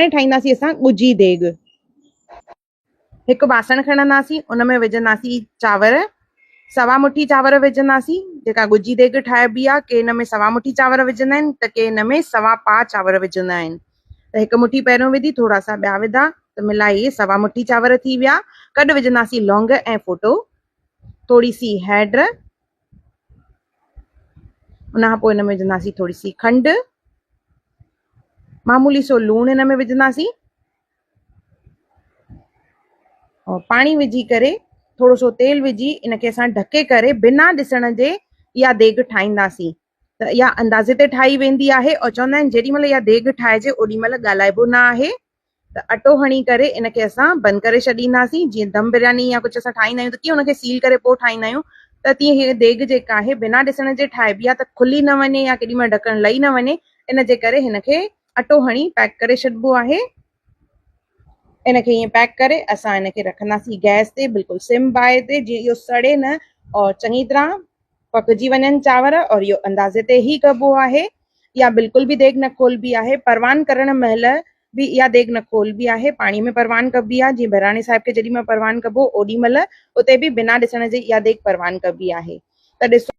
हाणे ठाहींदासीं असां ॻुझी देग। हिकु बासण खणंदासीं, उन में विझंदासीं चांवर, सवा मुठी चांवर विझंदासीं। जेका ॻुझी देग ठाहिबी आहे, के हिन में सवा मुठी चांवर विझंदा आहिनि त के हिन में सवा पा चांवर विझंदा आहिनि। त हिकु मुठी पहिरियों विधी, थोरा सा ॿिया विधा त मिलाए सवा मुठी चांवर थी विया। कॾु विझंदासीं लौंग ऐं फोटो, थोड़ी सी हैड, उनखां पोइ हिन में विझंदासीं थोड़ी सी खंडु, मामूली सो लूणु हिन में विझंदासीं और पाणी विझी करे थोड़ो सो तेल विझी इनखे असां ढके करे बिना ॾिसण जे इहा देग ठाहींदासीं। त इहा अंदाज़े ते ठाही वेंदी आहे और चवंदा आहिनि जेॾी महिल इहा देग ठाहिजे ओॾी महिल ॻाल्हाइबो न आहे। त अटो हणी करे इनखे असां बंदि करे छॾींदासीं। जीअं दम बिरयानी या कुझु असां ठाहींदा आहियूं त कीअं उनखे सील करे पोइ ठाहींदा आहियूं, त तीअं हीअ देग जेका आहे बिना ॾिसण जे ठाहिबी आहे, त खुली न वञे या केॾी महिल ढकणु लही न वञे, इन जे करे हिनखे अटो हणी पैक करे छॾिबो आहे। इनखे ईअं पैक करे असां इनखे रखंदासीं गैस ते, बिल्कुलु सिम बाहि ते, जीअं इहो सड़े न और चङी तरह पकजी वञनि चांवर। और इहो अंदाज़े ते ई कबो आहे। या बिल्कुलु बि देग न खोलबी आहे। परवान करण महिल बि इहा देग न खोलबी आहे, पाणीअ में परवान कबी आहे। जीअं बहिराणे साहिब खे जेॾी महिल परवान कबो ओॾी महिल उते बि बिना ॾिसण जे इहा देग परवान कबी आहे। त ॾिसो